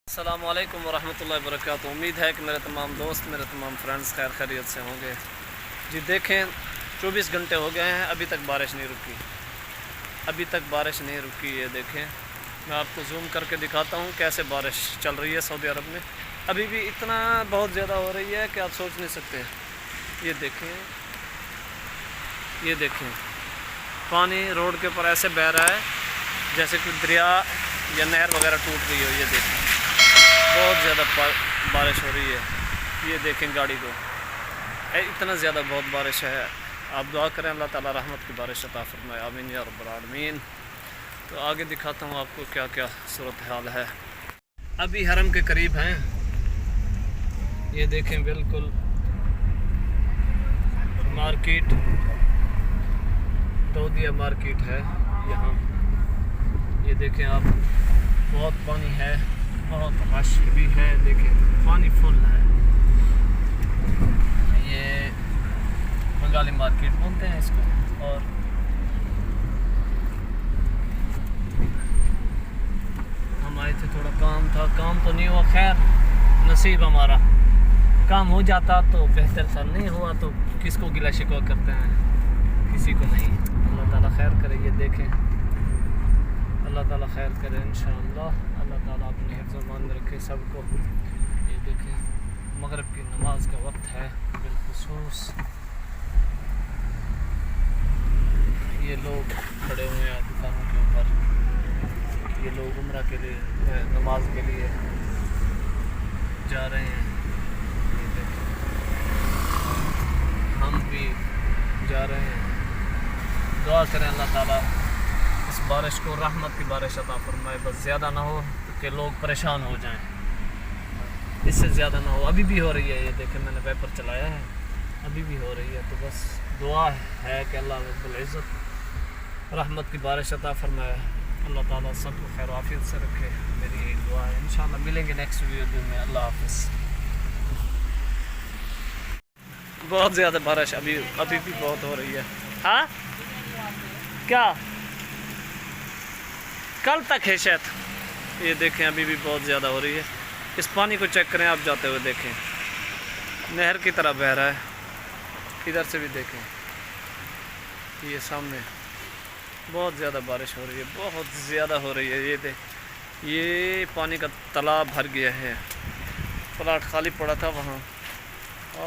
अस्सलाम वालेकुम वरहमतुल्लाहि वबरकातुहू। उम्मीद है कि मेरे तमाम दोस्त, मेरे तमाम फ्रेंड्स खैर खैरियत से होंगे। जी देखें, 24 घंटे हो गए हैं, अभी तक बारिश नहीं रुकी, अभी तक बारिश नहीं रुकी। ये देखें, मैं आपको जूम करके दिखाता हूँ कैसे बारिश चल रही है सऊदी अरब में। अभी भी इतना बहुत ज़्यादा हो रही है कि आप सोच नहीं सकते। ये देखें, ये देखें, पानी रोड के ऊपर ऐसे बह रहा है जैसे कि दरिया या नहर वगैरह टूट रही हो। ये देखें, बहुत ज़्यादा बारिश हो रही है। ये देखें गाड़ी को, इतना ज़्यादा बहुत बारिश है। आप दुआ करें अल्लाह ताला रहमत की बारिश अता फरमाए, आमीन या रब्बल आलमीन। तो आगे दिखाता हूँ आपको क्या क्या सूरत हाल है। अभी हरम के करीब हैं, ये देखें, बिल्कुल मार्केट दौदिया मार्केट है यहाँ। ये देखें आप, बहुत पानी है, बहुत रश भी है। देखें, पानी फुल है। ये बंगाली मार्केट बोलते हैं इसको। और हम आए थे, थोड़ा काम था, काम तो नहीं हुआ, खैर नसीब हमारा। काम हो जाता तो बेहतर था, नहीं हुआ तो किसको गिला शिकवा करते हैं, किसी को नहीं। अल्लाह ताला खैर करे। ये देखें, अल्लाह ताला खैर करे इंशाअल्लाह। अल्लाह ताला अपने हिफ्ज़-ओ-मान में रखे सबको। ये देखें, मगरिब की नमाज का वक्त है बिलखुसूस। ये लोग खड़े हुए हैं दुकानों के ऊपर। ये लोग उम्रा के लिए, नमाज के लिए जा रहे हैं। ये देखें, हम भी जा रहे हैं। दुआ करें अल्लाह ताला इस बारिश को रहमत की बारिश अता फरमाए, बस ज़्यादा ना हो कि लोग परेशान हो जाएं, इससे ज़्यादा ना हो। अभी भी हो रही है, ये देखें, मैंने पेपर चलाया है, अभी भी हो रही है। तो बस दुआ है कि अल्लाह रब्बुल इज़्ज़त रहमत की बारिश अता फरमाए, अल्लाह ताला सबको खैर आफियत से रखे। मेरी यही दुआ है। इंशाअल्लाह मिलेंगे नेक्स्ट वीडियो में। अल्लाह हाफ़िज़। बहुत ज़्यादा बारिश अभी भी बहुत हो रही है। हाँ क्या कल तक है शायद। ये देखें, अभी भी बहुत ज़्यादा हो रही है। इस पानी को चेक करें आप जाते हुए, देखें नहर की तरह बह रहा है। इधर से भी देखें, ये सामने बहुत ज़्यादा बारिश हो रही है, बहुत ज़्यादा हो रही है। ये पानी का तालाब भर गया है। प्लाट खाली पड़ा था वहाँ,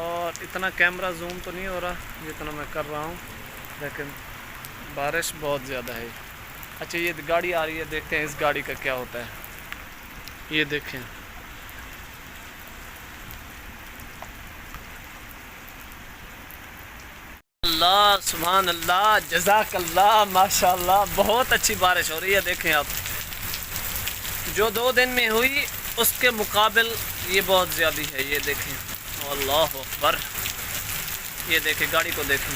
और इतना कैमरा जूम तो नहीं हो रहा जितना मैं कर रहा हूँ, लेकिन बारिश बहुत ज़्यादा है। अच्छा, ये गाड़ी आ रही है, देखते हैं इस गाड़ी का क्या होता है। ये देखें, अल्लाह सुभान अल्लाह, जज़ाक अल्लाह, माशाअल्लाह, बहुत अच्छी बारिश हो रही है। देखें आप, जो 2 दिन में हुई उसके मुकाबिल ये बहुत ज़्यादा है। ये देखें, अल्लाह अकबर। ये देखें, गाड़ी को देखें,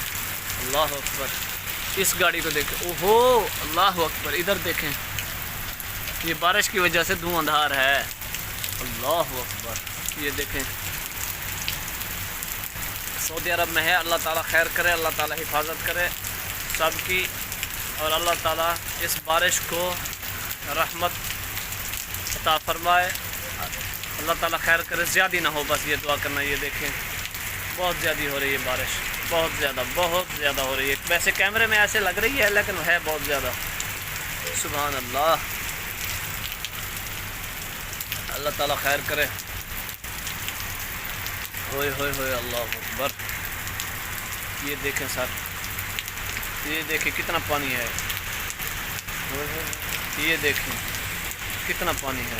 अल्लाह अकबर। इस गाड़ी को देखें, ओहो अल्लाह अकबर। इधर देखें, ये बारिश की वजह से धुआंधार है, अल्लाह अकबर। ये देखें, सऊदी अरब में है। अल्लाह ताला खैर करे, अल्लाह ताला हिफाजत करे सबकी, और अल्लाह ताला इस बारिश को रहमत अता फरमाए। अल्लाह ताला खैर करे, ज़्यादा ना हो, बस ये दुआ करना। ये देखें, बहुत ज़्यादा हो रही है बारिश, बहुत ज़्यादा हो रही है। वैसे कैमरे में ऐसे लग रही है, लेकिन है बहुत ज़्यादा। सुभान अल्लाह, अल्लाह ताला खैर करे। होए होए होए, अल्लाह अकबर। ये देखें सर, ये देखें कितना पानी है। ये देखें कितना पानी है।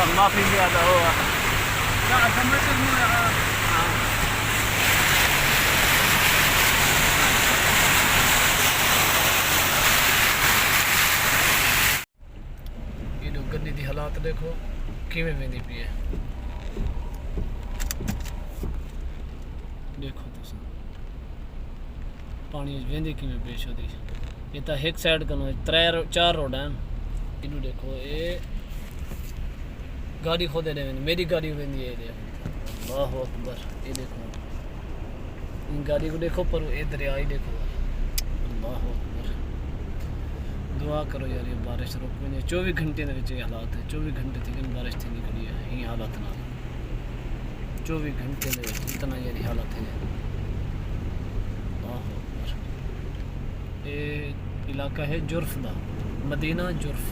माफ़ी ज़्यादा हुआ ये जो गड्डी दी हालात देखो किवें वेंदी पई है देखो तुस पानी वेंदी किवें पेश होती ये तो एक साइड कनो 3-4 रोड हैं इनू देखो ये गाड़ी खोदे ने मेरी गाड़ी वेंदी है देखो अल्लाह अकबर ये देखो इन गाड़ी को देखो पर ये दरिया ही देखो अल्लाह अकबर दुआ करो यार ये बारिश रुक वने 24 घंटे के विच हालात है 24 घंटे थी बारिश थी निकली है ये हालात ना 24 घंटे में इतना यारी हालत है अल्लाह अकबर ये इलाका है जुर्फ दा मदीना जुर्फ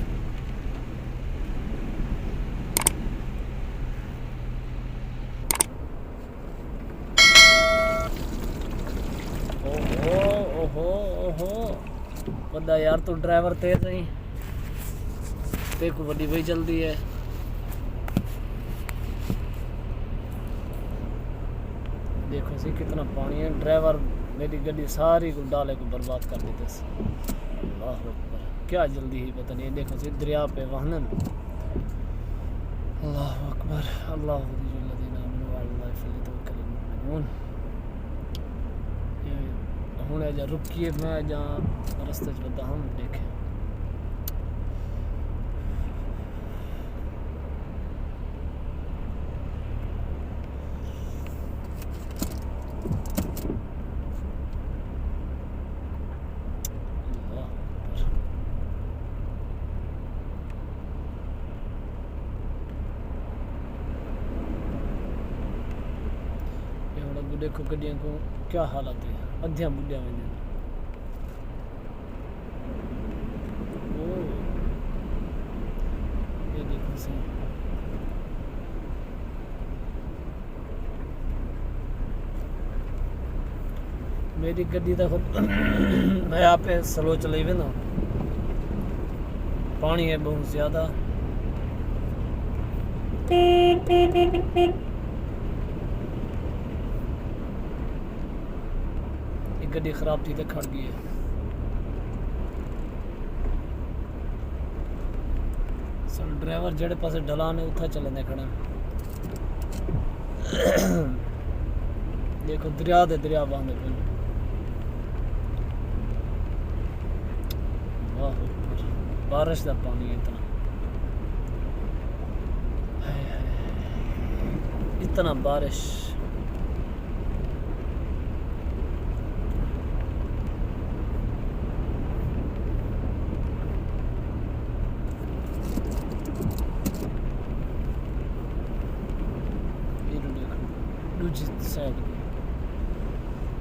ओहो बंदा यार तू ड्राइवर तेज नहीं ते को बड़ी वही जल्दी है देखो सी कितना पानी है ड्राइवर मेरी गाड़ी सारी को डाले को बर्बाद कर देते अल्लाह अकबर क्या जल्दी ही पता नहीं देखो सी दरिया पे वाहन अल्लाह अकबर अल्लाह हूँ जा रुकिए मैं जहाँ रस्ते बता हम देखें देखो गड्डियों को क्या हालत है अध्या बुढ़िया में ये देखो सही मेरी गड्डी तो मैं यहाँ पे स्लो चलाई हुई ना पानी है बहुत ज़्यादा गड्डी खराब थी तो खड़ गई है सर ड्राइवर जेड़े पासे ढलान है उथा चले खड़ा देखो दरिया दे दरिया बांधे पे बारिश का पानी है इतना बारिश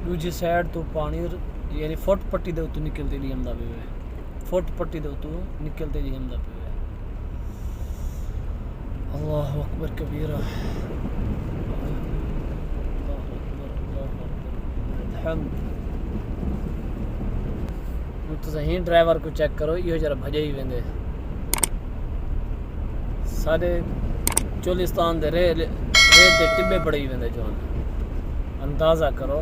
दूजी साइड तो पानी यानी फुट पट्टी दे उत्तों निकलते जी हमदा पे है फुट पट्टी दे उत्तों निकलते जी हमदा पे है अल्लाह अकबर कबीरा तो सही ड्राइवर को चेक करो यो जरा भजे ही वेंदे सारे चोलिस्तान दे रेत दे टिब्बे पड़े ही वेंदे जो अंदाज़ा करो